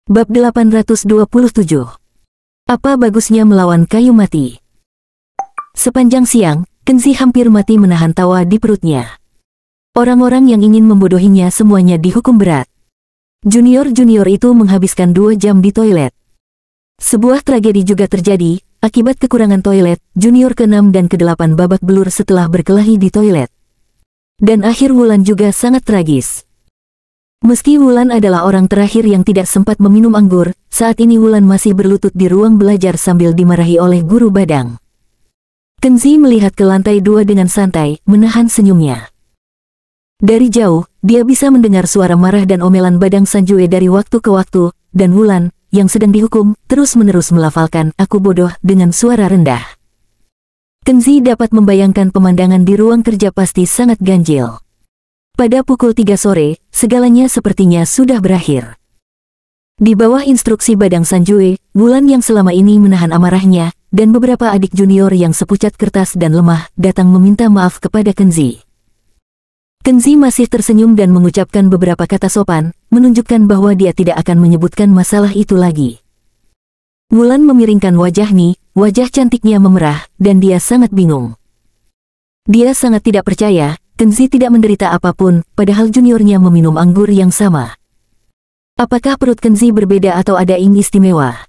Bab 827. Apa bagusnya melawan kayu mati? Sepanjang siang, Kenzi hampir mati menahan tawa di perutnya. Orang-orang yang ingin membodohinya semuanya dihukum berat. Junior-junior itu menghabiskan 2 jam di toilet. Sebuah tragedi juga terjadi, akibat kekurangan toilet, junior ke-6 dan ke-8 babak belur setelah berkelahi di toilet. Dan akhir Wulan juga sangat tragis. Meski Wulan adalah orang terakhir yang tidak sempat meminum anggur, saat ini Wulan masih berlutut di ruang belajar sambil dimarahi oleh guru Badang. Kenzi melihat ke lantai 2 dengan santai, menahan senyumnya. Dari jauh, dia bisa mendengar suara marah dan omelan Badang Sanjue dari waktu ke waktu, dan Wulan, yang sedang dihukum, terus-menerus melafalkan "aku bodoh" dengan suara rendah. Kenzi dapat membayangkan pemandangan di ruang kerja pasti sangat ganjil. Pada pukul 3 sore, segalanya sepertinya sudah berakhir. Di bawah instruksi Badang Sanjue, Wulan yang selama ini menahan amarahnya, dan beberapa adik junior yang sepucat kertas dan lemah, datang meminta maaf kepada Kenzi. Kenzi masih tersenyum dan mengucapkan beberapa kata sopan, menunjukkan bahwa dia tidak akan menyebutkan masalah itu lagi. Wulan memiringkan wajah cantiknya memerah, dan dia sangat bingung. Dia sangat tidak percaya, Kenzi tidak menderita apapun, padahal juniornya meminum anggur yang sama. Apakah perut Kenzi berbeda atau ada yang istimewa?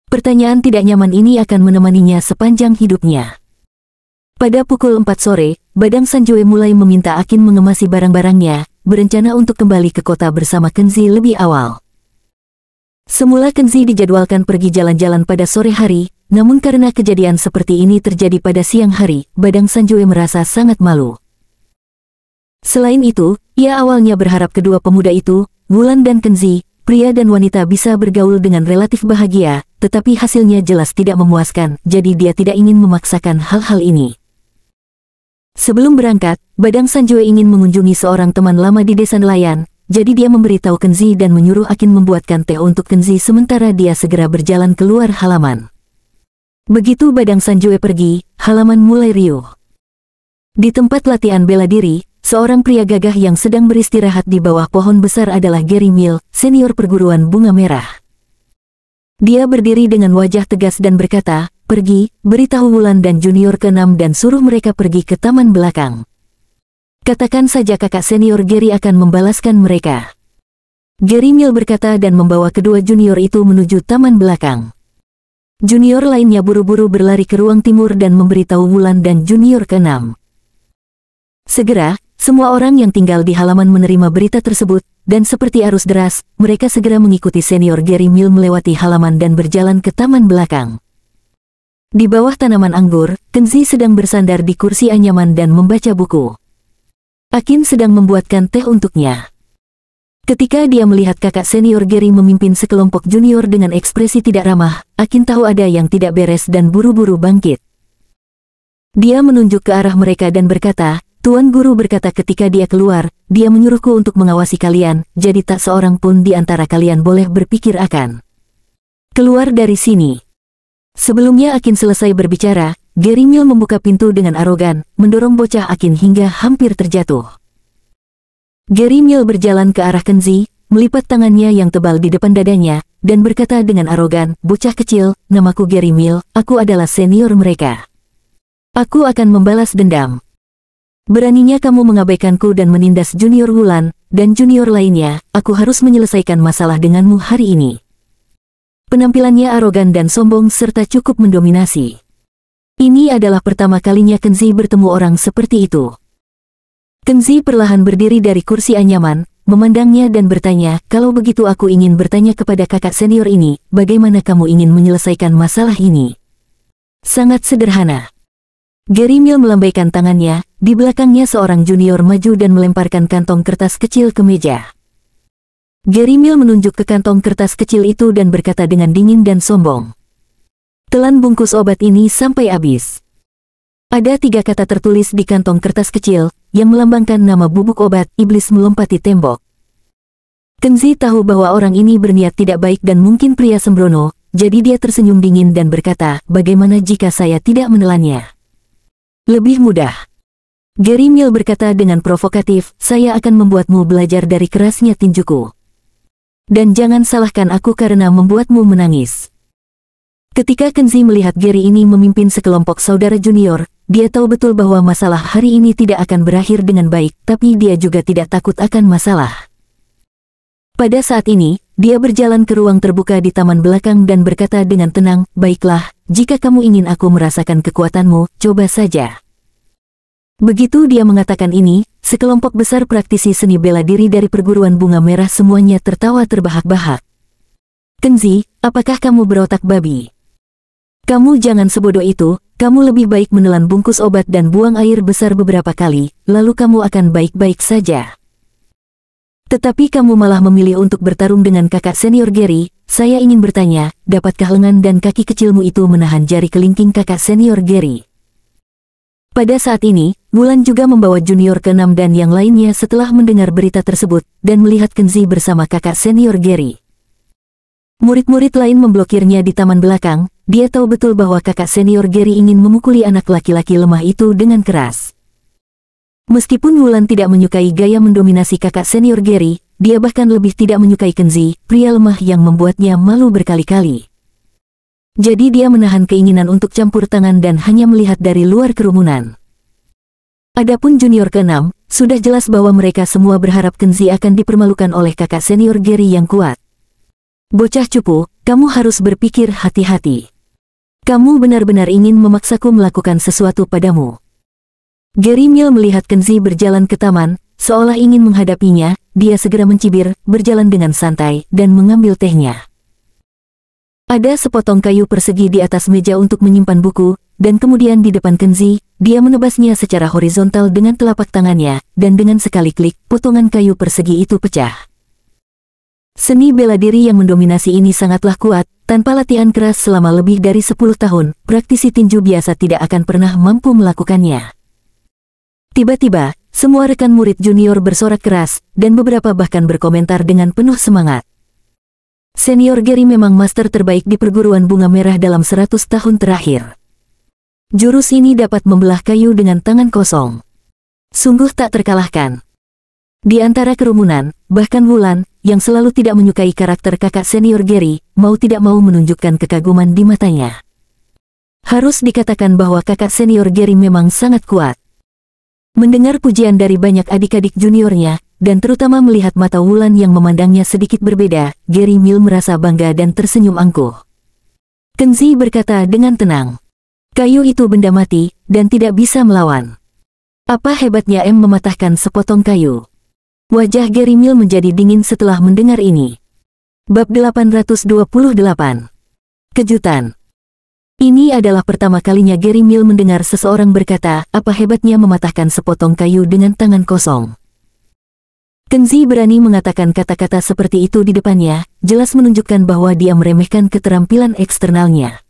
Pertanyaan tidak nyaman ini akan menemaninya sepanjang hidupnya. Pada pukul 4 sore, Badang Sanjue mulai meminta Akin mengemasi barang-barangnya, berencana untuk kembali ke kota bersama Kenzi lebih awal. Semula Kenzi dijadwalkan pergi jalan-jalan pada sore hari, namun karena kejadian seperti ini terjadi pada siang hari, Badang Sanjue merasa sangat malu. Selain itu, ia awalnya berharap kedua pemuda itu, Wulan dan Kenzi, pria dan wanita bisa bergaul dengan relatif bahagia, tetapi hasilnya jelas tidak memuaskan, jadi dia tidak ingin memaksakan hal-hal ini. Sebelum berangkat, Badang Sanjue ingin mengunjungi seorang teman lama di desa nelayan, jadi dia memberitahu Kenzi dan menyuruh Akin membuatkan teh untuk Kenzi sementara dia segera berjalan keluar halaman. Begitu Badang Sanjue pergi, halaman mulai riuh. Di tempat latihan bela diri, seorang pria gagah yang sedang beristirahat di bawah pohon besar adalah Gary Mill, senior perguruan bunga merah. Dia berdiri dengan wajah tegas dan berkata, "Pergi, beritahu Wulan dan junior ke-6 dan suruh mereka pergi ke taman belakang. Katakan saja kakak senior Gary akan membalaskan mereka." Gary Mill berkata dan membawa kedua junior itu menuju taman belakang. Junior lainnya buru-buru berlari ke ruang timur dan memberitahu Wulan dan junior ke-6. Segera, semua orang yang tinggal di halaman menerima berita tersebut, dan seperti arus deras, mereka segera mengikuti senior Gary Mill melewati halaman dan berjalan ke taman belakang. Di bawah tanaman anggur, Kenzi sedang bersandar di kursi anyaman dan membaca buku. Akin sedang membuatkan teh untuknya. Ketika dia melihat kakak senior Gary memimpin sekelompok junior dengan ekspresi tidak ramah, Akin tahu ada yang tidak beres dan buru-buru bangkit. Dia menunjuk ke arah mereka dan berkata, "Tuan Guru berkata ketika dia keluar, dia menyuruhku untuk mengawasi kalian, jadi tak seorang pun di antara kalian boleh berpikir akan keluar dari sini." Sebelumnya Akin selesai berbicara, Gary Mill membuka pintu dengan arogan, mendorong bocah Akin hingga hampir terjatuh. Gary Mill berjalan ke arah Kenzi, melipat tangannya yang tebal di depan dadanya, dan berkata dengan arogan, "Bocah kecil, namaku Gary Mill, aku adalah senior mereka. Aku akan membalas dendam. Beraninya kamu mengabaikanku dan menindas junior Wulan, dan junior lainnya, aku harus menyelesaikan masalah denganmu hari ini." Penampilannya arogan dan sombong serta cukup mendominasi. Ini adalah pertama kalinya Kenzi bertemu orang seperti itu. Kenzi perlahan berdiri dari kursi anyaman, memandangnya dan bertanya, "Kalau begitu aku ingin bertanya kepada kakak senior ini, bagaimana kamu ingin menyelesaikan masalah ini?" "Sangat sederhana." Gary Mill melambaikan tangannya, di belakangnya seorang junior maju dan melemparkan kantong kertas kecil ke meja. Gary Mill menunjuk ke kantong kertas kecil itu dan berkata dengan dingin dan sombong, "Telan bungkus obat ini sampai habis." Ada 3 kata tertulis di kantong kertas kecil, yang melambangkan nama bubuk obat iblis melompati tembok. Kenzi tahu bahwa orang ini berniat tidak baik dan mungkin pria sembrono, jadi dia tersenyum dingin dan berkata, "Bagaimana jika saya tidak menelannya? Lebih mudah." Gary Mill berkata dengan provokatif, "Saya akan membuatmu belajar dari kerasnya tinjuku." Dan jangan salahkan aku karena membuatmu menangis. Ketika Kenzi melihat Gary ini memimpin sekelompok saudara junior, dia tahu betul bahwa masalah hari ini tidak akan berakhir dengan baik, tapi dia juga tidak takut akan masalah. Pada saat ini, dia berjalan ke ruang terbuka di taman belakang dan berkata dengan tenang, "Baiklah, jika kamu ingin aku merasakan kekuatanmu, coba saja." Begitu dia mengatakan ini, sekelompok besar praktisi seni bela diri dari perguruan bunga merah semuanya tertawa terbahak-bahak. "Kenzi, apakah kamu berotak babi? Kamu jangan sebodoh itu, kamu lebih baik menelan bungkus obat dan buang air besar beberapa kali, lalu kamu akan baik-baik saja. Tetapi kamu malah memilih untuk bertarung dengan kakak senior Gary. Saya ingin bertanya, dapatkah lengan dan kaki kecilmu itu menahan jari kelingking kakak senior Gary?" Pada saat ini, Wulan juga membawa junior ke-6 dan yang lainnya setelah mendengar berita tersebut, dan melihat Kenzi bersama kakak senior Gary. Murid-murid lain memblokirnya di taman belakang. Dia tahu betul bahwa kakak senior Gary ingin memukuli anak laki-laki lemah itu dengan keras. Meskipun Wulan tidak menyukai gaya mendominasi kakak senior Gary, dia bahkan lebih tidak menyukai Kenzi, pria lemah yang membuatnya malu berkali-kali. Jadi dia menahan keinginan untuk campur tangan dan hanya melihat dari luar kerumunan. Adapun junior ke-6, sudah jelas bahwa mereka semua berharap Kenzi akan dipermalukan oleh kakak senior Gary yang kuat. "Bocah cupu, kamu harus berpikir hati-hati. Kamu benar-benar ingin memaksaku melakukan sesuatu padamu." Gary Mill melihat Kenzi berjalan ke taman, seolah ingin menghadapinya. Dia segera mencibir, berjalan dengan santai, dan mengambil tehnya. Ada sepotong kayu persegi di atas meja untuk menyimpan buku, dan kemudian di depan Kenzi, dia menebasnya secara horizontal dengan telapak tangannya, dan dengan sekali klik, potongan kayu persegi itu pecah. Seni bela diri yang mendominasi ini sangatlah kuat. Tanpa latihan keras selama lebih dari 10 tahun, praktisi tinju biasa tidak akan pernah mampu melakukannya. Tiba-tiba, semua rekan murid junior bersorak keras, dan beberapa bahkan berkomentar dengan penuh semangat. Senior Gary memang master terbaik di perguruan bunga merah dalam 100 tahun terakhir. Jurus ini dapat membelah kayu dengan tangan kosong. Sungguh tak terkalahkan. Di antara kerumunan, bahkan Wulan, yang selalu tidak menyukai karakter kakak senior Gary, mau tidak mau menunjukkan kekaguman di matanya. Harus dikatakan bahwa kakak senior Gary memang sangat kuat. Mendengar pujian dari banyak adik-adik juniornya, dan terutama melihat mata Wulan yang memandangnya sedikit berbeda, Gary Mill merasa bangga dan tersenyum angkuh. Kenzi berkata dengan tenang, "Kayu itu benda mati, dan tidak bisa melawan. Apa hebatnya mematahkan sepotong kayu?" Wajah Gary Mill menjadi dingin setelah mendengar ini. Bab 828. Kejutan. Ini adalah pertama kalinya Gary Mill mendengar seseorang berkata, "Apa hebatnya mematahkan sepotong kayu dengan tangan kosong." Kenzi berani mengatakan kata-kata seperti itu di depannya, jelas menunjukkan bahwa dia meremehkan keterampilan eksternalnya.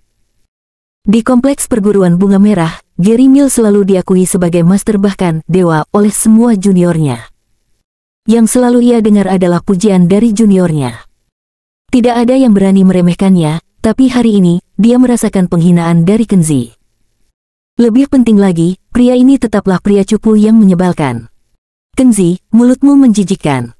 Di kompleks perguruan bunga merah, Gary Mill selalu diakui sebagai master bahkan dewa oleh semua juniornya. Yang selalu ia dengar adalah pujian dari juniornya. Tidak ada yang berani meremehkannya, tapi hari ini, dia merasakan penghinaan dari Kenzi. Lebih penting lagi, pria ini tetaplah pria cupu yang menyebalkan. "Kenzi, mulutmu menjijikkan.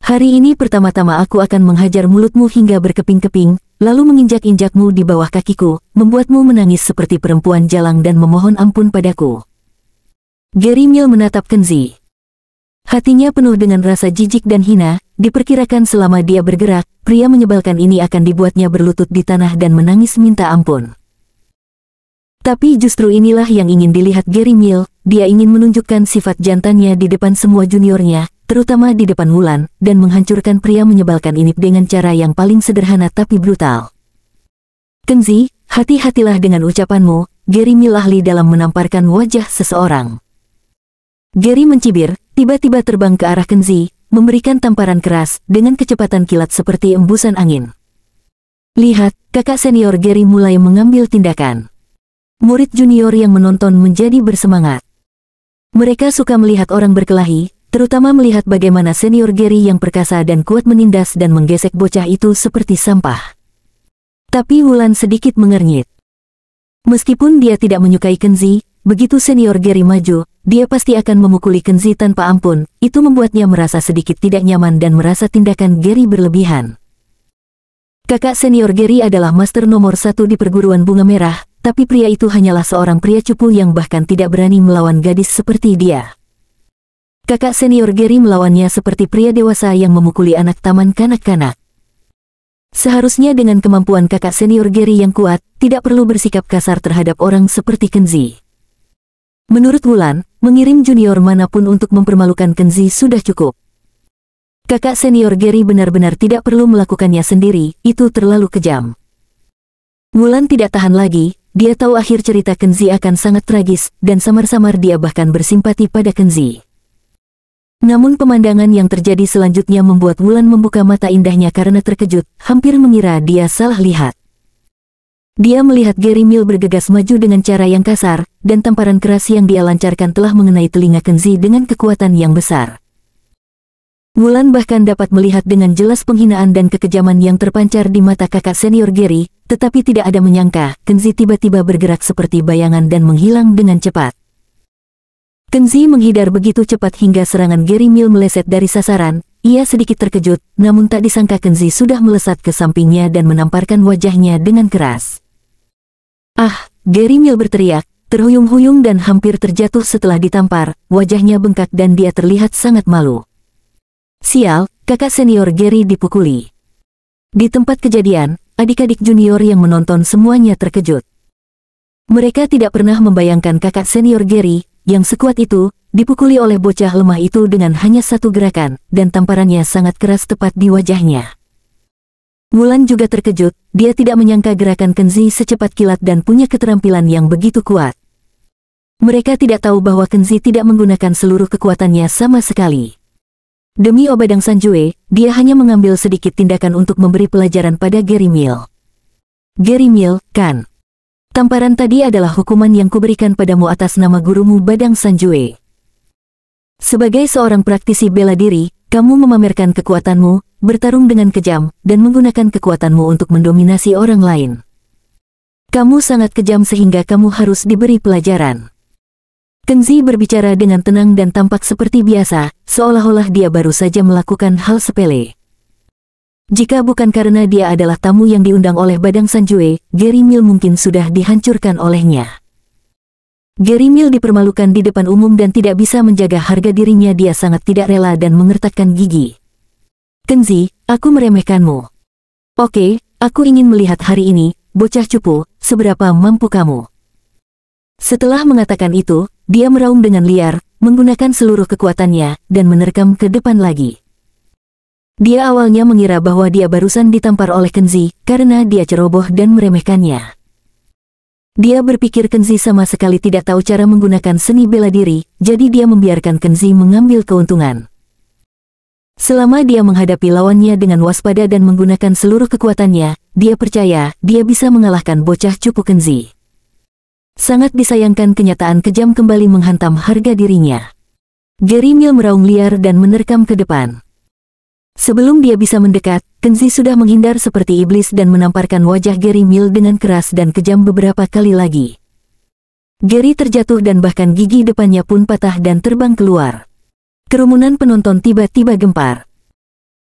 Hari ini pertama-tama aku akan menghajar mulutmu hingga berkeping-keping, lalu menginjak-injakmu di bawah kakiku, membuatmu menangis seperti perempuan jalang dan memohon ampun padaku." Gary Mill menatap Kenzi. Hatinya penuh dengan rasa jijik dan hina. Diperkirakan selama dia bergerak, pria menyebalkan ini akan dibuatnya berlutut di tanah dan menangis minta ampun. Tapi justru inilah yang ingin dilihat Gary Mill. Dia ingin menunjukkan sifat jantannya di depan semua juniornya, terutama di depan Wulan, dan menghancurkan pria menyebalkan ini dengan cara yang paling sederhana tapi brutal. "Kenzi, hati-hatilah dengan ucapanmu." Gary Mill ahli dalam menamparkan wajah seseorang. Gary mencibir, tiba-tiba terbang ke arah Kenzi, memberikan tamparan keras dengan kecepatan kilat seperti embusan angin. Lihat, kakak senior Gary mulai mengambil tindakan. Murid junior yang menonton menjadi bersemangat. Mereka suka melihat orang berkelahi, terutama melihat bagaimana senior Gary yang perkasa dan kuat menindas dan menggesek bocah itu seperti sampah. Tapi Wulan sedikit mengernyit. Meskipun dia tidak menyukai Kenzi, begitu senior Gary maju, dia pasti akan memukuli Kenzi tanpa ampun. Itu membuatnya merasa sedikit tidak nyaman dan merasa tindakan Gary berlebihan. Kakak senior Gary adalah master nomor 1 di perguruan bunga merah, tapi pria itu hanyalah seorang pria cupu yang bahkan tidak berani melawan gadis seperti dia. Kakak senior Gary melawannya seperti pria dewasa yang memukuli anak taman kanak-kanak. Seharusnya dengan kemampuan kakak senior Gary yang kuat, tidak perlu bersikap kasar terhadap orang seperti Kenzi. Menurut Wulan, mengirim junior manapun untuk mempermalukan Kenzi sudah cukup. Kakak senior Gary benar-benar tidak perlu melakukannya sendiri, itu terlalu kejam. Wulan tidak tahan lagi, dia tahu akhir cerita Kenzi akan sangat tragis, dan samar-samar dia bahkan bersimpati pada Kenzi. Namun pemandangan yang terjadi selanjutnya membuat Wulan membuka mata indahnya karena terkejut, hampir mengira dia salah lihat. Dia melihat Gary Mill bergegas maju dengan cara yang kasar, dan tamparan keras yang dia lancarkan telah mengenai telinga Kenzi dengan kekuatan yang besar. Wulan bahkan dapat melihat dengan jelas penghinaan dan kekejaman yang terpancar di mata kakak senior Gary, tetapi tidak ada menyangka, Kenzi tiba-tiba bergerak seperti bayangan dan menghilang dengan cepat. Kenzi menghindar begitu cepat hingga serangan Gary Mill meleset dari sasaran. Ia sedikit terkejut, namun tak disangka Kenzi sudah melesat ke sampingnya dan menamparkan wajahnya dengan keras. "Ah!" Gary Mill berteriak, terhuyung-huyung dan hampir terjatuh setelah ditampar, wajahnya bengkak dan dia terlihat sangat malu. Sial, kakak senior Gary dipukuli. Di tempat kejadian, adik-adik junior yang menonton semuanya terkejut. Mereka tidak pernah membayangkan kakak senior Gary, yang sekuat itu, dipukuli oleh bocah lemah itu dengan hanya satu gerakan, dan tamparannya sangat keras tepat di wajahnya. Wulan juga terkejut, dia tidak menyangka gerakan Kenzi secepat kilat dan punya keterampilan yang begitu kuat. Mereka tidak tahu bahwa Kenzi tidak menggunakan seluruh kekuatannya sama sekali. Demi Obadang Sanjue, dia hanya mengambil sedikit tindakan untuk memberi pelajaran pada Gary Mill. "Gary Mill, kan? Tamparan tadi adalah hukuman yang kuberikan padamu atas nama gurumu Badang Sanjue. Sebagai seorang praktisi bela diri, kamu memamerkan kekuatanmu, bertarung dengan kejam, dan menggunakan kekuatanmu untuk mendominasi orang lain. Kamu sangat kejam sehingga kamu harus diberi pelajaran." Kenzi berbicara dengan tenang dan tampak seperti biasa, seolah-olah dia baru saja melakukan hal sepele. Jika bukan karena dia adalah tamu yang diundang oleh Badang Sanjue, Gary Mill mungkin sudah dihancurkan olehnya. Gary Mill dipermalukan di depan umum dan tidak bisa menjaga harga dirinya. Dia sangat tidak rela dan mengertakkan gigi. "Kenzi, aku meremehkanmu. Oke, aku ingin melihat hari ini, bocah cupu, seberapa mampu kamu." Setelah mengatakan itu, dia meraung dengan liar, menggunakan seluruh kekuatannya, dan menerkam ke depan lagi. Dia awalnya mengira bahwa dia barusan ditampar oleh Kenzi, karena dia ceroboh dan meremehkannya. Dia berpikir Kenzi sama sekali tidak tahu cara menggunakan seni bela diri, jadi dia membiarkan Kenzi mengambil keuntungan. Selama dia menghadapi lawannya dengan waspada dan menggunakan seluruh kekuatannya, dia percaya dia bisa mengalahkan bocah cupu Kenzi. Sangat disayangkan kenyataan kejam kembali menghantam harga dirinya. Gary Mill meraung liar dan menerkam ke depan. Sebelum dia bisa mendekat, Kenzi sudah menghindar seperti iblis dan menamparkan wajah Gary Mill dengan keras dan kejam beberapa kali lagi. Gary terjatuh dan bahkan gigi depannya pun patah dan terbang keluar. Kerumunan penonton tiba-tiba gempar.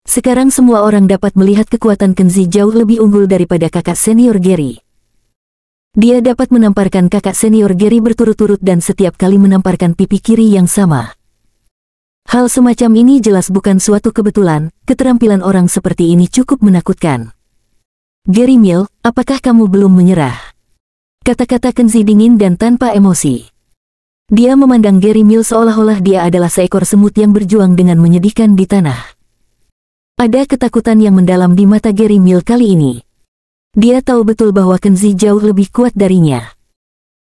Sekarang semua orang dapat melihat kekuatan Kenzi jauh lebih unggul daripada kakak senior Gary. Dia dapat menamparkan kakak senior Gary berturut-turut dan setiap kali menamparkan pipi kiri yang sama. Hal semacam ini jelas bukan suatu kebetulan, keterampilan orang seperti ini cukup menakutkan. "Gary Mill, apakah kamu belum menyerah?" Kata-kata Kenzi dingin dan tanpa emosi. Dia memandang Gary Mill seolah-olah dia adalah seekor semut yang berjuang dengan menyedihkan di tanah. Ada ketakutan yang mendalam di mata Gary Mill kali ini. Dia tahu betul bahwa Kenzi jauh lebih kuat darinya.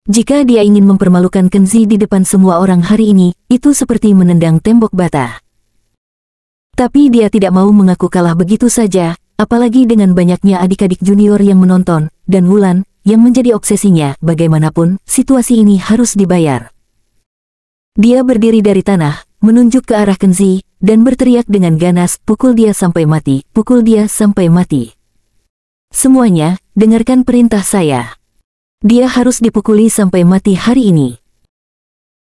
Jika dia ingin mempermalukan Kenzi di depan semua orang hari ini, itu seperti menendang tembok bata. Tapi dia tidak mau mengaku kalah begitu saja, apalagi dengan banyaknya adik-adik junior yang menonton, dan Wulan, yang menjadi obsesinya. Bagaimanapun, situasi ini harus dibayar. Dia berdiri dari tanah, menunjuk ke arah Kenzi, dan berteriak dengan ganas, "Pukul dia sampai mati, pukul dia sampai mati. Semuanya, dengarkan perintah saya. Dia harus dipukuli sampai mati hari ini."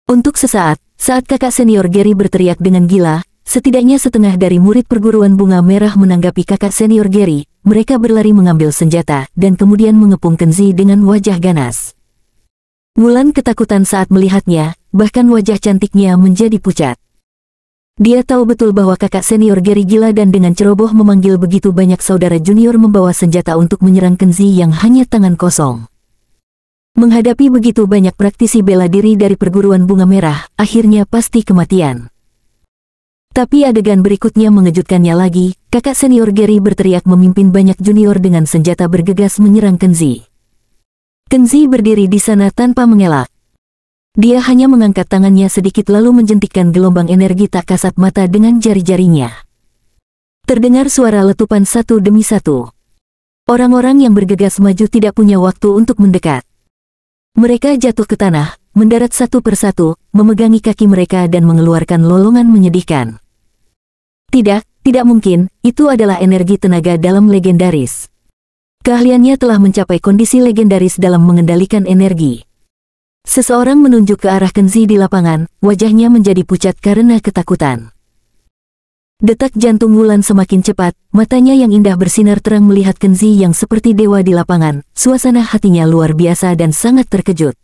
Untuk sesaat, saat kakak senior Gary berteriak dengan gila, setidaknya setengah dari murid perguruan bunga merah menanggapi kakak senior Gary. Mereka berlari mengambil senjata, dan kemudian mengepung Kenzi dengan wajah ganas. Wulan ketakutan saat melihatnya, bahkan wajah cantiknya menjadi pucat. Dia tahu betul bahwa kakak senior Gary gila dan dengan ceroboh memanggil begitu banyak saudara junior membawa senjata untuk menyerang Kenzi yang hanya tangan kosong. Menghadapi begitu banyak praktisi bela diri dari perguruan bunga merah, akhirnya pasti kematian. Tapi adegan berikutnya mengejutkannya lagi, kakak senior Gary berteriak memimpin banyak junior dengan senjata bergegas menyerang Kenzi. Kenzi berdiri di sana tanpa mengelak. Dia hanya mengangkat tangannya sedikit lalu menjentikkan gelombang energi tak kasat mata dengan jari-jarinya. Terdengar suara letupan satu demi satu. Orang-orang yang bergegas maju tidak punya waktu untuk mendekat. Mereka jatuh ke tanah, mendarat satu persatu, memegangi kaki mereka dan mengeluarkan lolongan menyedihkan. Tidak mungkin, itu adalah energi tenaga dalam legendaris. Keahliannya telah mencapai kondisi legendaris dalam mengendalikan energi. Seseorang menunjuk ke arah Kenzi di lapangan, wajahnya menjadi pucat karena ketakutan. Detak jantung Wulan semakin cepat, matanya yang indah bersinar terang melihat Kenzi yang seperti dewa di lapangan. Suasana hatinya luar biasa dan sangat terkejut.